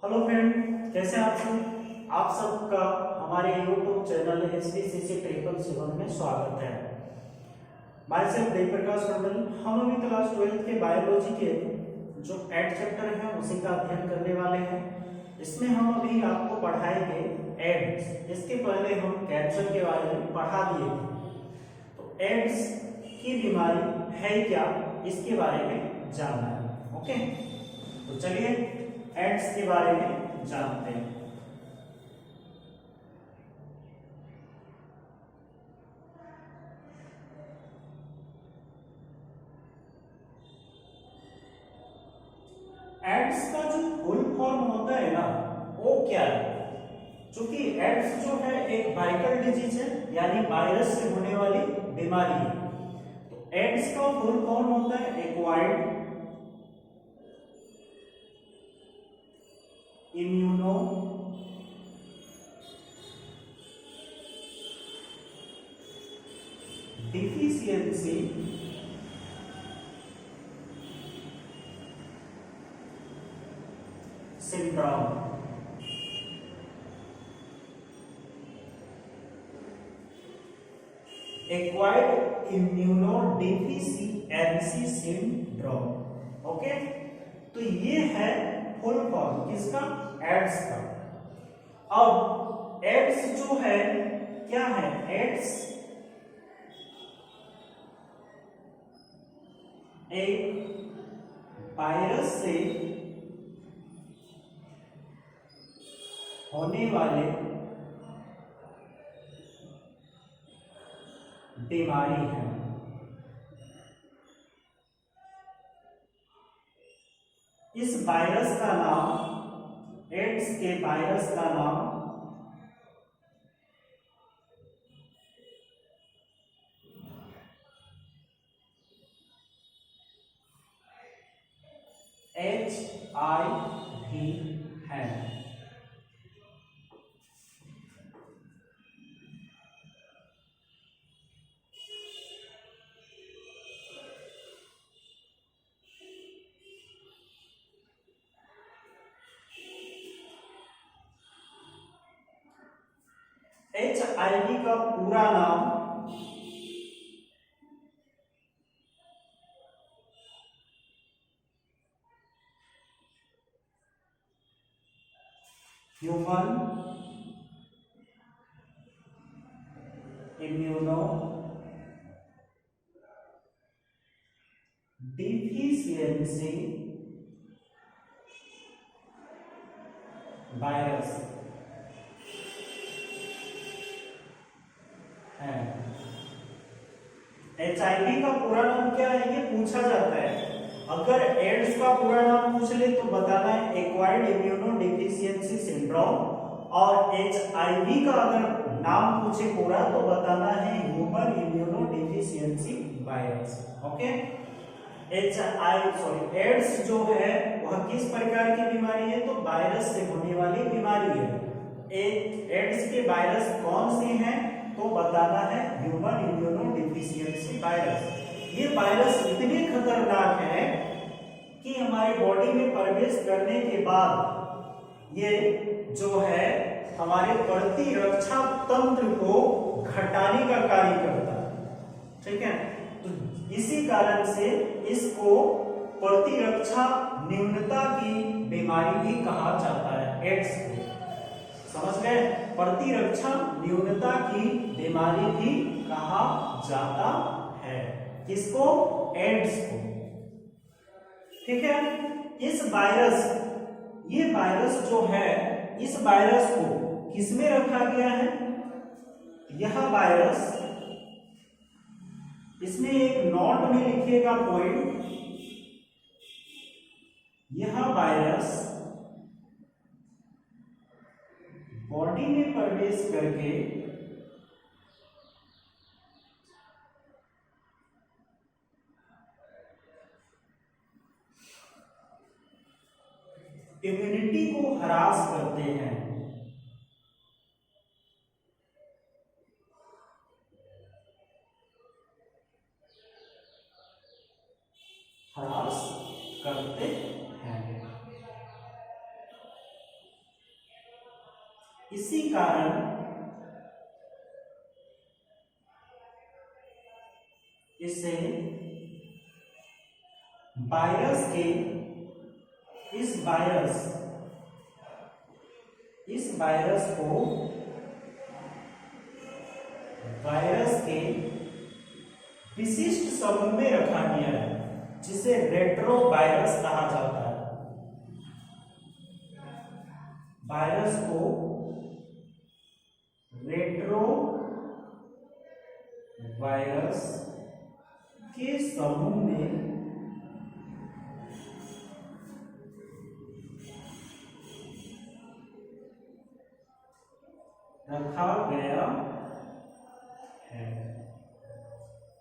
Hello friend, कैसे हैं आप सब। आप सबका हमारे YouTube चैनल SPCC 777 में स्वागत है। माय सेल्फ देव प्रकाश मंडल। हम अभी क्लास 12 के बायोलॉजी के जो 8 चैप्टर हैं उसी का अध्ययन करने वाले हैं। इसमें हम अभी आपको पढ़ाएंगे एड्स। इसके पहले हम कैंसर के बारे में पढ़ा दिए थे, तो एड्स की बीमारी है क्या, इसके बारे में जानना है। ओके, तो चलिए एड्स के बारे में जानते हैं। एड्स का जो फुल फॉर्म होता है ना, वो क्या है? क्योंकि एड्स जो है एक वायरल डिजीज है, यानी वायरस से होने वाली बीमारी है। तो एड्स का फुल फॉर्म होता है acquired immuno deficiency syndrome. Acquired immuno deficiency syndrome. Okay, तो ये है फुल फॉर्म किसका? एड्स का। अब एड्स जो है क्या है? एड्स एक वायरस से होने वाले बीमारी है। इस वायरस का नाम, एड्स के वायरस का नाम HIV है। HIV का पूरा नाम ह्यूमन इम्यूनो डिफिशियंसी वायरस है। HIV का पूरा नाम क्या है, ये पूछा जाता है। अगर एड्स का पूरा नाम पूछ ले तो बताना है एक्वायर्ड इम्यूनो डिफिशियंसी सिंड्रोम, और HIV का अगर नाम पूछे पूरा तो बताना है human immunodeficiency virus. Okay, AIDS जो है वह किस प्रकार की बीमारी है? तो वायरस से होने वाली बीमारी है। एड्स के वायरस कौन से हैं? तो बताना है ह्यूमन इम्यूनो डिफिशियंसी वायरस। ये वायरस इतने खतरनाक है कि हमारे बॉडी में प्रवेश करने के बाद ये जो है हमारे प्रतिरक्षा तंत्र को घटाने का कार्य करता है। ठीक है, तो इसी कारण से इसको प्रतिरक्षा न्यूनता की बीमारी भी कहा जाता है। एड्स को समझ गए? प्रतिरक्षा न्यूनता की बीमारी भी कहा जाता है। किसको? एड्स को। ठीक है, ये वायरस जो है, इस वायरस को किसमें रखा गया है? यह वायरस, इसमें एक नोट में लिखिएगा पॉइंट, यह वायरस बॉडी में प्रवेश करके इम्यूनिटी को हरास करते हैं। हरास करते हैं। इसी कारण इसे वायरस के इस वायरस को वायरस के विशिष्ट समूह में रखा गया है, जिसे रेट्रो वायरस कहा जाता है। वायरस को रेट्रो वायरस के समूह में रखा गया है।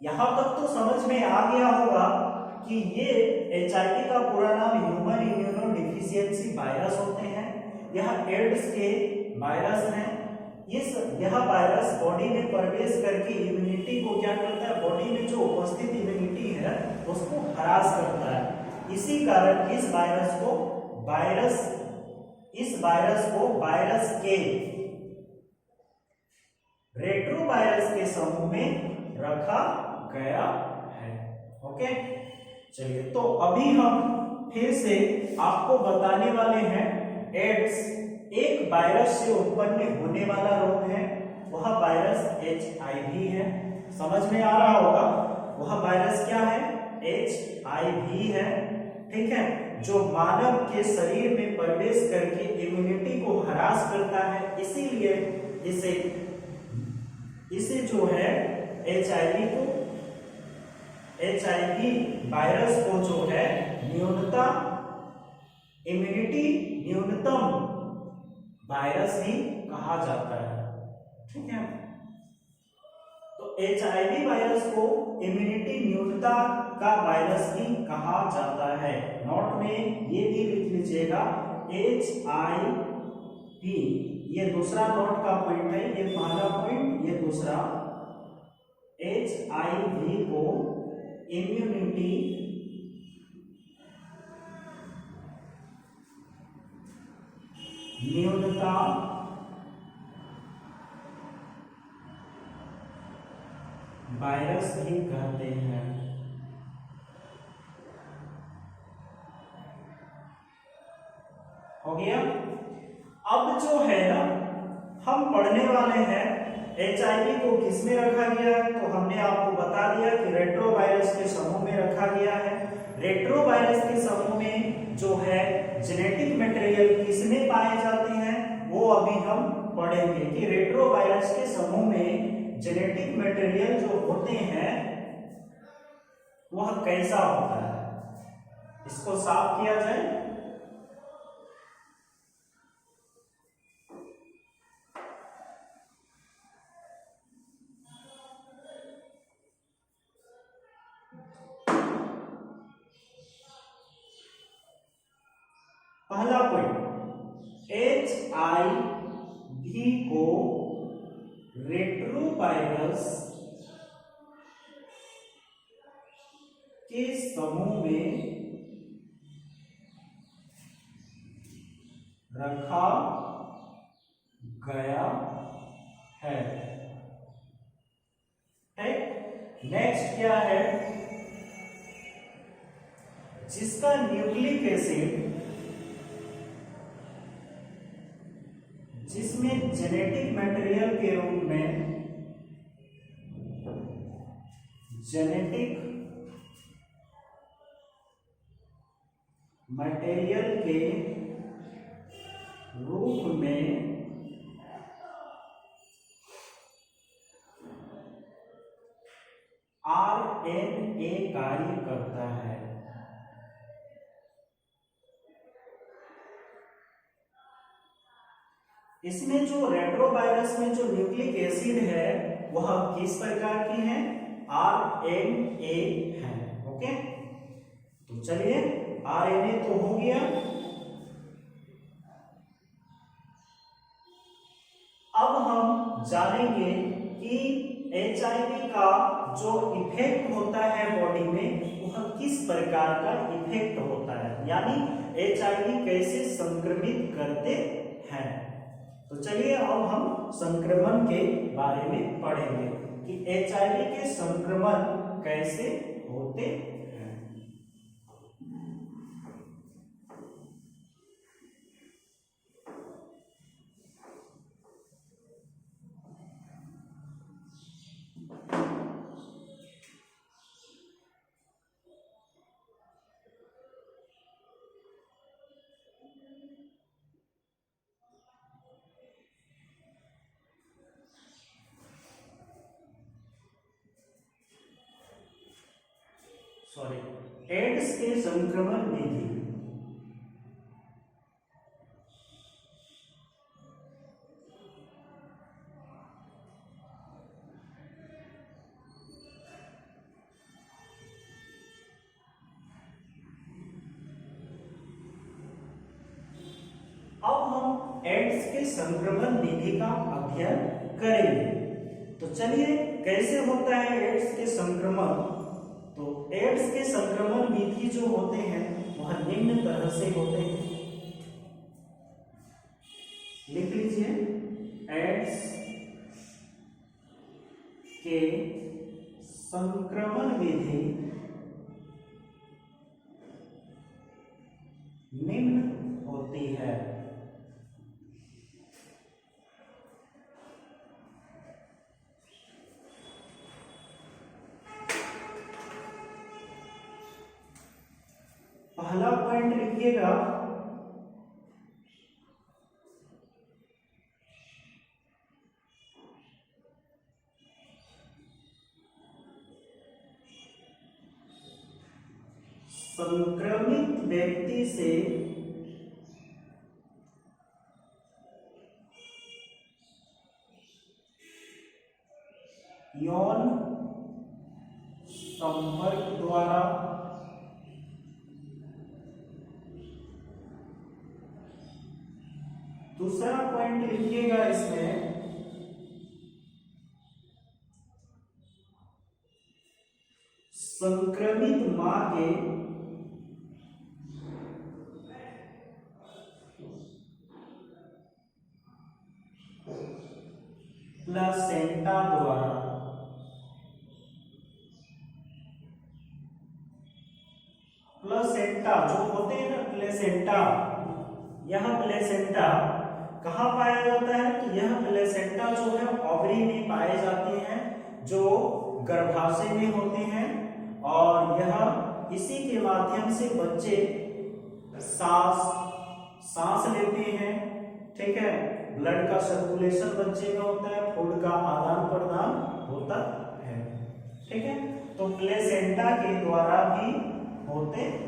यहां तक तो समझ में आ गया होगा कि ये HIV का पूरा नाम ह्यूमन इम्यूनो डिफिशियंसी वायरस होते हैं। यह एड्स के वायरस हैं। यह वायरस बॉडी में प्रवेश करके इम्यूनिटी को क्या करता है, बॉडी में जो उपस्थित इम्यूनिटी है उसको हरास करता है। इसी कारण इस वायरस को वायरस के रेट्रोवायरस के समूह में रखा गया है। ओके, चलिए तो अभी हम फिर से आपको बताने वाले हैं एड्स एक वायरस से उत्पन्न होने वाला रोग है। वह वायरस HIV है। समझ में आ रहा होगा वह वायरस क्या है, HIV है। ठीक है, जो मानव के शरीर में प्रवेश करके इम्यूनिटी को हरास करता है। इसीलिए इसे जो है HIV वायरस को जो है न्यूनतम वायरस भी कहा जाता है। ठीक है, तो HIV वायरस को इम्यूनिटी न्यूनता का वायरस भी कहा जाता है। नोट में ये भी लिख लीजिएगा HIV, ये दूसरा नोट का पॉइंट है, ये पहला पॉइंट, ये दूसरा। HIV को इम्यूनिटी न्यूनता वायरस भी कहते हैं। हो गया। अब जो है ना, हम पढ़ने वाले हैं HIV को किसमें रखा गया है। तो हमने आपको बता दिया कि रेट्रोवायरस के समूह में रखा गया है। रेट्रोवायरस के समूह में जो है जेनेटिक मटेरियल किसमें पाए जाते हैं, वो अभी हम पढ़ेंगे कि रेट्रोवायरस के समूह में जेनेटिक मटेरियल जो होते हैं वह कैसा होता है। इसको साफ किया जाए। पहला पॉइंट, HIV को रेट्रोवायरस के समूह में रखा गया है। नेक्स्ट क्या है, जिसका न्यूक्लिक एसिड जिसमें जेनेटिक मटेरियल के रूप में जेनेटिक मटेरियल के रूप में RNA कार्य करता है। इसमें जो रेट्रोवायरस में जो न्यूक्लिक एसिड है वह किस प्रकार की है, RNA है। ओके, तो चलिए RNA तो हो गया। अब हम जानेंगे कि HIV का जो इफेक्ट होता है बॉडी में वह किस प्रकार का इफेक्ट होता है, यानी HIV कैसे संक्रमित करते हैं। तो चलिए अब हम संक्रमण के बारे में पढ़ेंगे कि एचआईवी के संक्रमण कैसे होते हैं। एड्स के संक्रमण विधि। अब हम एड्स के संक्रमण विधि का अध्ययन करेंगे। तो चलिए कैसे होता है एड्स के संक्रमण। तो एड्स के संक्रमण विधि जो होते हैं वह निम्न तरह से होते हैं। लिख लीजिए, एड्स के संक्रमण विधि निम्न होती है। पहला पॉइंट लिखिएगा, संक्रमित व्यक्ति से यौन संपर्क द्वारा दूसरा पॉइंट लिखिएगा इसमें, संक्रमित मां के प्लासेंटा द्वारा प्लेसेंटा जो होते हैं ना, प्लेसेंटा, यह प्लेसेंटा कहाँ पाया जाता है? तो यह प्लेसेंटा जो है ओवरी में पाए जाते हैं जो गर्भाशय में होते हैं, और यह इसी के माध्यम से बच्चे सांस लेते हैं। ठीक है, ब्लड का सर्कुलेशन बच्चे में होता है, फूड का आदान प्रदान होता है। ठीक है, तो प्लेसेंटा के द्वारा भी होते हैं।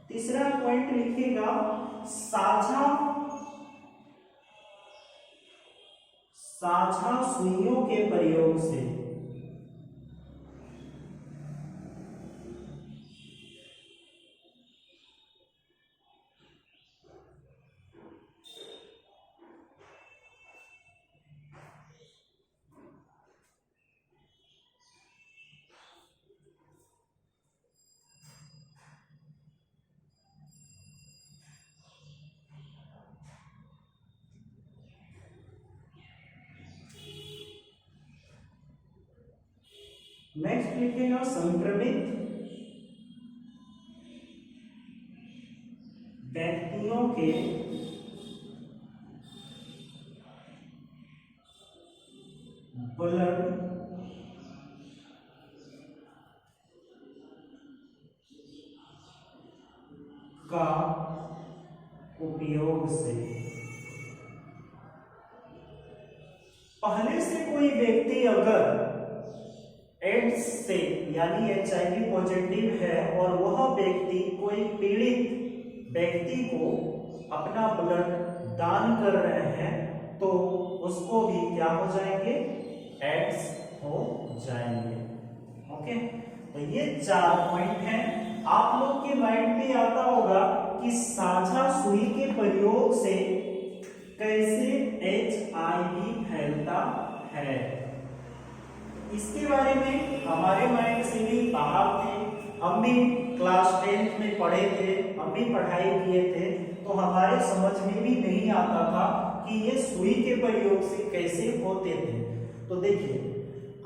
तीसरा पॉइंट लिखिएगा, साझा सुइयों के प्रयोग से नेक्स्ट लिखेगा, संक्रमित व्यक्तियों के ब्लड का उपयोग से। पहले से कोई व्यक्ति अगर एड्स से यानी एचआईवी पॉजिटिव है और वह व्यक्ति कोई पीड़ित व्यक्ति को अपना ब्लड दान कर रहे हैं तो उसको भी क्या हो जाएंगे? एड्स हो जाएंगे। ओके, तो ये 4 पॉइंट हैं। आप लोग के माइंड में आता होगा कि साझा सुई के प्रयोग से कैसे एचआईवी फैलता है। इसके बारे में हमारे माइंड से भी बाहर थे हम भी क्लास 10th में पढ़े थे, हम भी पढ़ाई किए थे, तो हमारे समझ में भी नहीं आता था कि ये सुई के प्रयोग से कैसे होते थे। तो देखिए,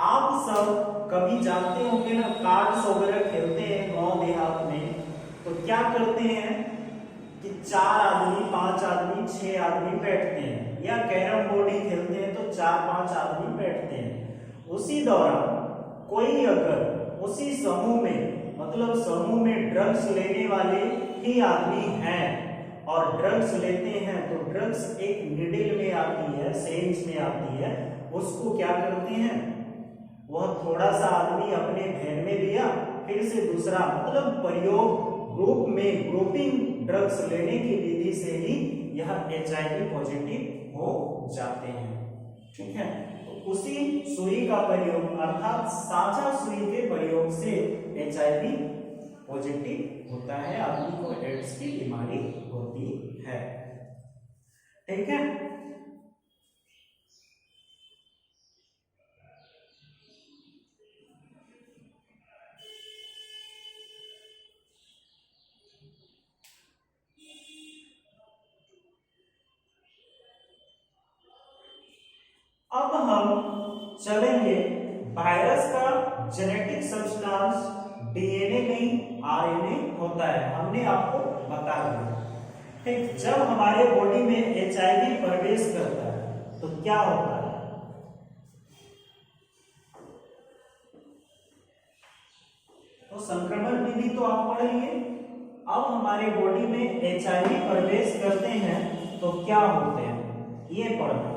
आप सब कभी जानते होंगे ना, कार्ड्स वगैरह खेलते हैं गांव देहात में, तो क्या करते हैं कि 4 आदमी, 5 आदमी, 6 आदमी बैठते हैं, या कैरम बोर्ड ही खेलते हैं तो 4-5 आदमी बैठते हैं। उसी दौरान कोई अगर उसी समूह में, मतलब समूह में ड्रग्स लेने वाले ही आदमी हैं और ड्रग्स लेते हैं, तो ड्रग्स एक निडिल में आती है, सेंस में आती है, उसको क्या करते हैं, वह थोड़ा सा आदमी अपने भेन में लिया, फिर से दूसरा, मतलब प्रयोग ग्रुप में, ग्रुपिंग ड्रग्स लेने की विधि से ही यह HIV पॉजिटिव हो जाते हैं। ठीक है, तो उसी सुई का प्रयोग अर्थात साझा सुई के प्रयोग से HIV पॉजिटिव होता है, आदमी को एड्स की बीमारी होती है। ठीक है, अब हम चलेंगे वायरस का जेनेटिक सब्सटेंस DNA नहीं RNA होता है, हमने आपको बता दिया। ठीक, जब हमारे बॉडी में HIV प्रवेश करता है तो क्या होता है, तो संक्रमण विधि तो आप पढ़ लिए। अब हमारे बॉडी में HIV प्रवेश करते हैं तो क्या होते हैं, ये पढ़ना।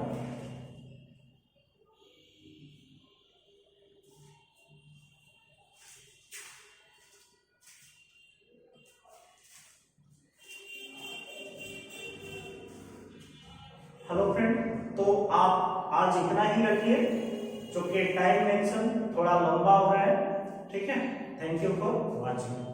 हेलो फ्रेंड, तो आप आज इतना ही रखिए, चूंकि टाइम मेंशन थोड़ा लंबा हो रहा है। ठीक है, थैंक यू फॉर वॉचिंग।